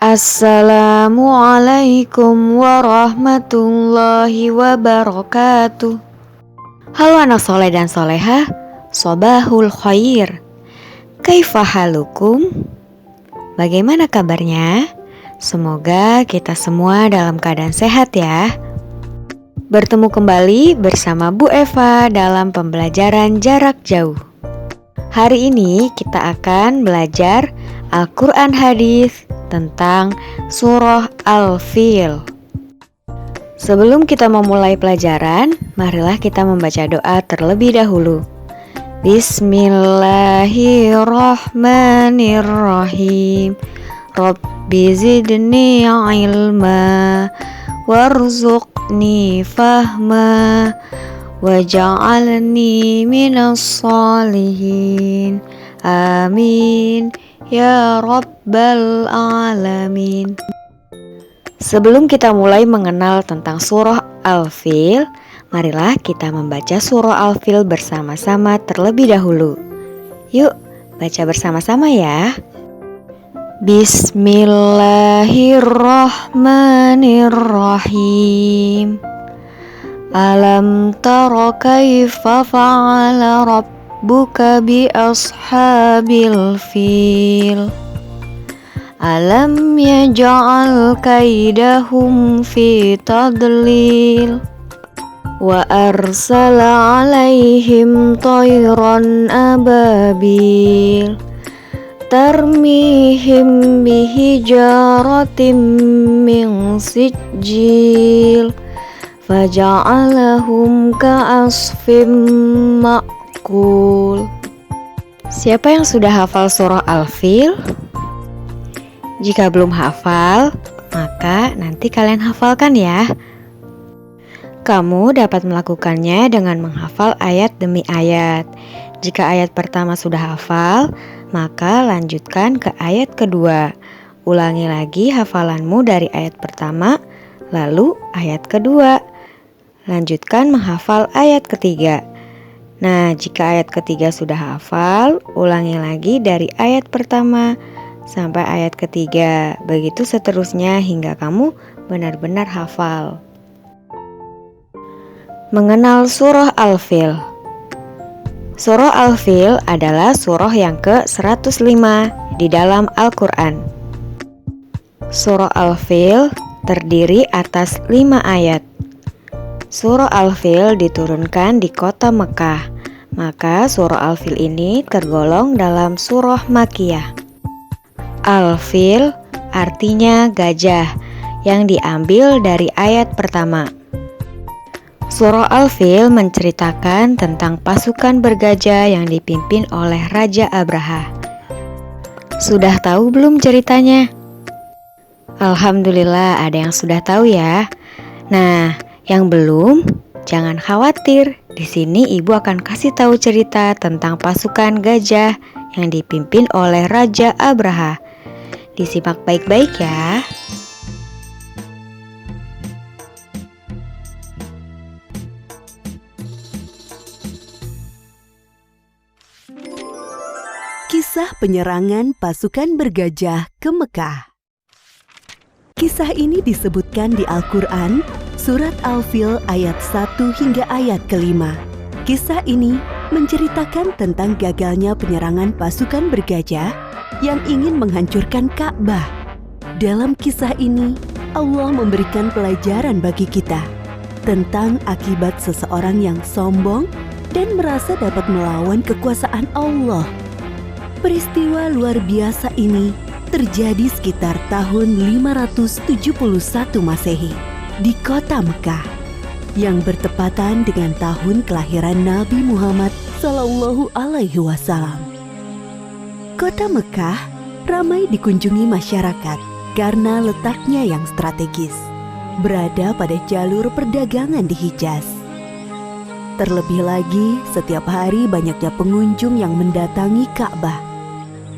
Assalamualaikum warahmatullahi wabarakatuh. Halo anak soleh dan soleha, sobahul khair. Kaifa halukum? Bagaimana kabarnya? Semoga kita semua dalam keadaan sehat ya. Bertemu kembali bersama Bu Eva dalam pembelajaran jarak jauh. Hari ini kita akan belajar Al-Quran Hadis tentang surah Al-Fil. Sebelum kita memulai pelajaran, marilah kita membaca doa terlebih dahulu. Bismillahirrahmanirrahim. Rabbi zidni ilma warzuqni fahma waj'alni minas sholihin. Amin ya Rabbal Alamin. Sebelum kita mulai mengenal tentang surah Al-Fil, marilah kita membaca surah Al-Fil bersama-sama terlebih dahulu. Yuk, baca bersama-sama ya. Bismillahirrahmanirrahim. Alam tara kaifa fa'ala rabbuka bi ashabil fil. Alam yaj'al kaidahum fi tadlil. Wa arsala alaihim tayran ababil. Tarmihim bihijaratim min sijil. Faja'alahum ka'asfim ma'kul. Siapa yang sudah hafal surah Al-Fil? Jika belum hafal, maka nanti kalian hafalkan ya. Kamu dapat melakukannya dengan menghafal ayat demi ayat. Jika ayat pertama sudah hafal, maka lanjutkan ke ayat kedua. Ulangi lagi hafalanmu dari ayat pertama, lalu ayat kedua. Lanjutkan menghafal ayat ketiga. Nah, jika ayat ketiga sudah hafal, ulangi lagi dari ayat pertama sampai ayat ketiga. Begitu seterusnya hingga kamu benar-benar hafal. Mengenal surah Al-Fil. Surah Al-Fil adalah surah yang ke-105 di dalam Al-Quran. Surah Al-Fil terdiri atas 5 ayat. Surah Al-Fil diturunkan di kota Mekah, maka surah Al-Fil ini tergolong dalam surah Makkiyah. Al-Fil artinya gajah yang diambil dari ayat pertama. Surah Al-Fil menceritakan tentang pasukan bergajah yang dipimpin oleh Raja Abraha. Sudah tahu belum ceritanya? Alhamdulillah ada yang sudah tahu ya. Nah, yang belum, jangan khawatir. Di sini ibu akan kasih tahu cerita tentang pasukan gajah yang dipimpin oleh Raja Abraha. Disimak baik-baik ya. Kisah penyerangan pasukan bergajah ke Mekah. Kisah ini disebutkan di Al-Quran, surat Al-Fil ayat 1 hingga ayat ke-5. Kisah ini menceritakan tentang gagalnya penyerangan pasukan bergajah yang ingin menghancurkan Ka'bah. Dalam kisah ini, Allah memberikan pelajaran bagi kita tentang akibat seseorang yang sombong dan merasa dapat melawan kekuasaan Allah. Peristiwa luar biasa ini terjadi sekitar tahun 571 Masehi di kota Mekah yang bertepatan dengan tahun kelahiran Nabi Muhammad SAW. Kota Mekah ramai dikunjungi masyarakat karena letaknya yang strategis, berada pada jalur perdagangan di Hijaz. Terlebih lagi, setiap hari banyaknya pengunjung yang mendatangi Ka'bah.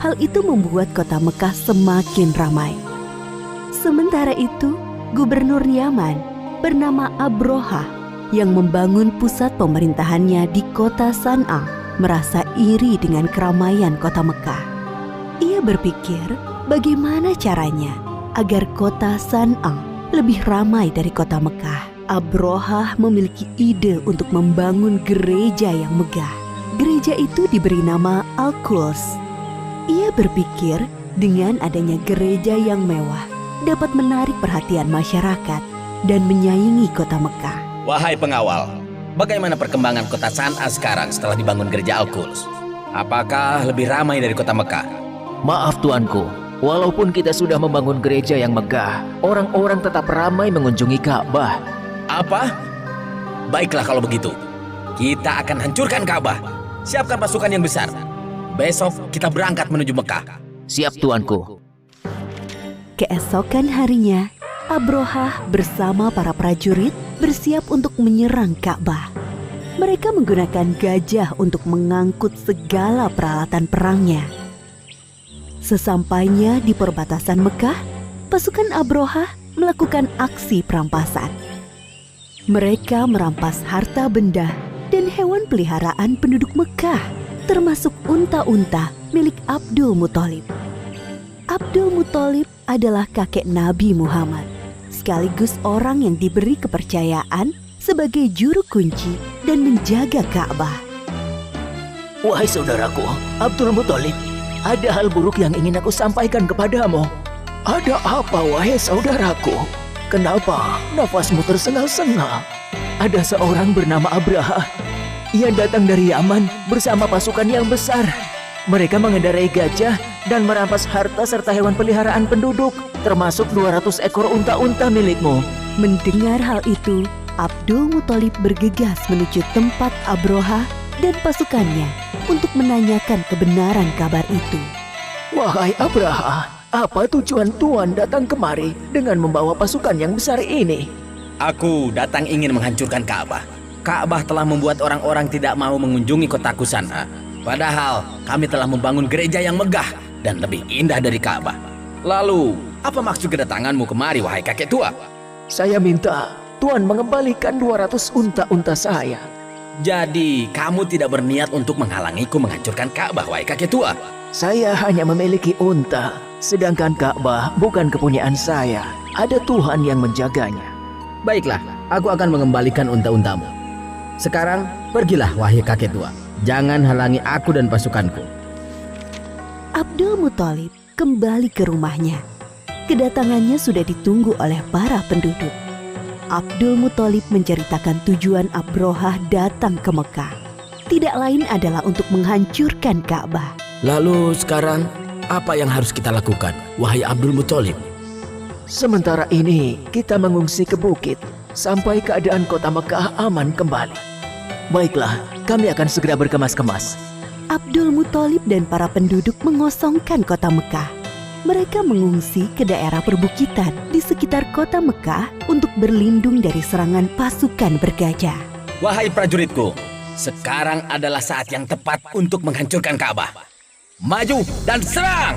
Hal itu membuat kota Mekah semakin ramai. Sementara itu, Gubernur Yaman bernama Abroha yang membangun pusat pemerintahannya di kota San'a merasa iri dengan keramaian kota Mekah. Ia berpikir bagaimana caranya agar kota San'a lebih ramai dari kota Mekah. Abrohah memiliki ide untuk membangun gereja yang megah. Gereja itu diberi nama Al-Quds. Ia berpikir dengan adanya gereja yang mewah dapat menarik perhatian masyarakat dan menyaingi kota Mekah. Wahai pengawal, bagaimana perkembangan kota San'a sekarang setelah dibangun gereja Al-Quds? Apakah lebih ramai dari kota Mekah? Maaf tuanku, walaupun kita sudah membangun gereja yang megah, orang-orang tetap ramai mengunjungi Ka'bah. Apa? Baiklah kalau begitu. Kita akan hancurkan Ka'bah. Siapkan pasukan yang besar. Besok kita berangkat menuju Mekah. Siap tuanku. Keesokan harinya, Abrohah bersama para prajurit bersiap untuk menyerang Ka'bah. Mereka menggunakan gajah untuk mengangkut segala peralatan perangnya. Sesampainya di perbatasan Mekah, pasukan Abrohah melakukan aksi perampasan. Mereka merampas harta benda dan hewan peliharaan penduduk Mekah, termasuk unta-unta milik Abdul Muthalib. Abdul Muthalib adalah kakek Nabi Muhammad, sekaligus orang yang diberi kepercayaan sebagai juru kunci dan menjaga Ka'bah. Wahai saudaraku, Abdul Muthalib, ada hal buruk yang ingin aku sampaikan kepadamu. Ada apa, wahai saudaraku? Kenapa nafasmu tersengal-sengal? Ada seorang bernama Abraha. Ia datang dari Yaman bersama pasukan yang besar. Mereka mengendarai gajah dan merampas harta serta hewan peliharaan penduduk, termasuk 200 ekor unta-unta milikmu. Mendengar hal itu, Abdul Muthalib bergegas menuju tempat Abrohah dan pasukannya untuk menanyakan kebenaran kabar itu. Wahai Abraha, apa tujuan Tuan datang kemari dengan membawa pasukan yang besar ini? Aku datang ingin menghancurkan Ka'bah. Ka'bah telah membuat orang-orang tidak mau mengunjungi kotaku San'a. Padahal kami telah membangun gereja yang megah dan lebih indah dari Ka'bah. Lalu, apa maksud kedatanganmu kemari, wahai kakek tua? Saya minta Tuan mengembalikan 200 unta-unta saya. Jadi, kamu tidak berniat untuk menghalangiku menghancurkan Ka'bah, wahai kakek tua? Saya hanya memiliki unta, sedangkan Ka'bah bukan kepunyaan saya. Ada Tuhan yang menjaganya. Baiklah, aku akan mengembalikan unta-untamu. Sekarang, pergilah wahai kakek tua. Jangan halangi aku dan pasukanku. Abdul Muthalib kembali ke rumahnya. Kedatangannya sudah ditunggu oleh para penduduk. Abdul Muthalib menceritakan tujuan Abrohah datang ke Mekah. Tidak lain adalah untuk menghancurkan Ka'bah. Lalu sekarang, apa yang harus kita lakukan, wahai Abdul Muthalib? Sementara ini kita mengungsi ke bukit sampai keadaan kota Mekah aman kembali. Baiklah, kami akan segera berkemas-kemas. Abdul Muthalib dan para penduduk mengosongkan kota Mekah. Mereka mengungsi ke daerah perbukitan di sekitar kota Mekah untuk berlindung dari serangan pasukan bergajah. Wahai prajuritku, sekarang adalah saat yang tepat untuk menghancurkan Ka'bah. Maju dan serang!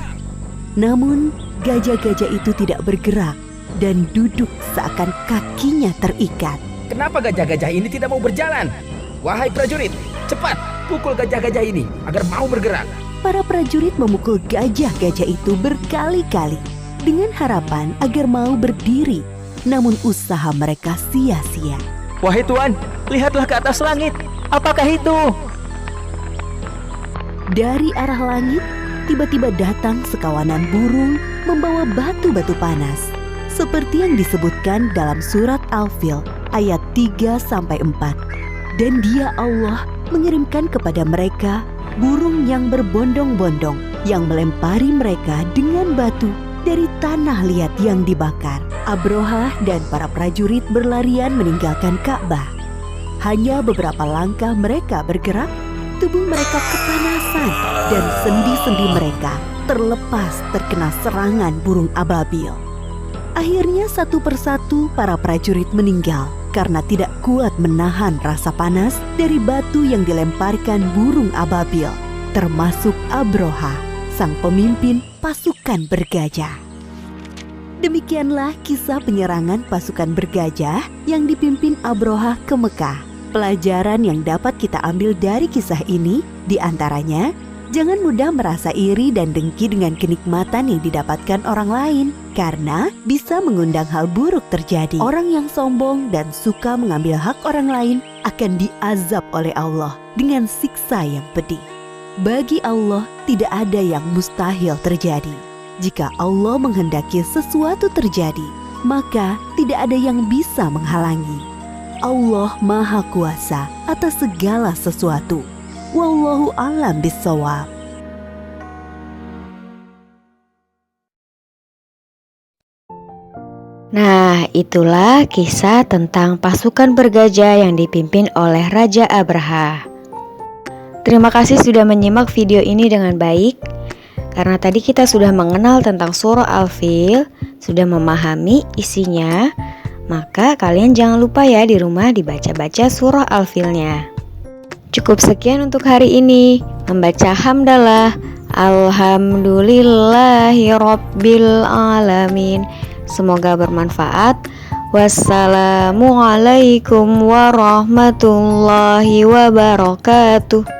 Namun, gajah-gajah itu tidak bergerak dan duduk seakan kakinya terikat. Kenapa gajah-gajah ini tidak mau berjalan? Wahai prajurit, cepat pukul gajah-gajah ini agar mau bergerak. Para prajurit memukul gajah-gajah itu berkali-kali dengan harapan agar mau berdiri. Namun usaha mereka sia-sia. Wahai Tuan, lihatlah ke atas langit. Apakah itu? Dari arah langit, tiba-tiba datang sekawanan burung membawa batu-batu panas. Seperti yang disebutkan dalam surat Al-Fil ayat 3-4. Dan Dia Allah mengirimkan kepada mereka burung yang berbondong-bondong yang melempari mereka dengan batu dari tanah liat yang dibakar. Abrohah dan para prajurit berlarian meninggalkan Ka'bah. Hanya beberapa langkah mereka bergerak, tubuh mereka kepanasan dan sendi-sendi mereka terlepas terkena serangan burung ababil. Akhirnya satu persatu para prajurit meninggal karena tidak kuat menahan rasa panas dari batu yang dilemparkan burung ababil, termasuk Abrohah, sang pemimpin pasukan bergajah. Demikianlah kisah penyerangan pasukan bergajah yang dipimpin Abrohah ke Mekah. Pelajaran yang dapat kita ambil dari kisah ini diantaranya, Jangan mudah merasa iri dan dengki dengan kenikmatan yang didapatkan orang lain, karena bisa mengundang hal buruk terjadi. Orang yang sombong dan suka mengambil hak orang lain akan diazab oleh Allah dengan siksa yang pedih. Bagi Allah tidak ada yang mustahil terjadi. Jika Allah menghendaki sesuatu terjadi, maka tidak ada yang bisa menghalangi. Allah Maha Kuasa atas segala sesuatu. Wallahu a'lam bishawab. Nah, itulah kisah tentang pasukan bergajah yang dipimpin oleh Raja Abraha. Terima kasih sudah menyimak video ini dengan baik. Karena tadi kita sudah mengenal tentang surah Al-Fil, sudah memahami isinya, maka kalian jangan lupa ya di rumah dibaca-baca surah Al-Filnya. Cukup sekian untuk hari ini. Membaca hamdalah. Alhamdulillahi Rabbil Alamin. Semoga bermanfaat. Wassalamualaikum warahmatullahi wabarakatuh.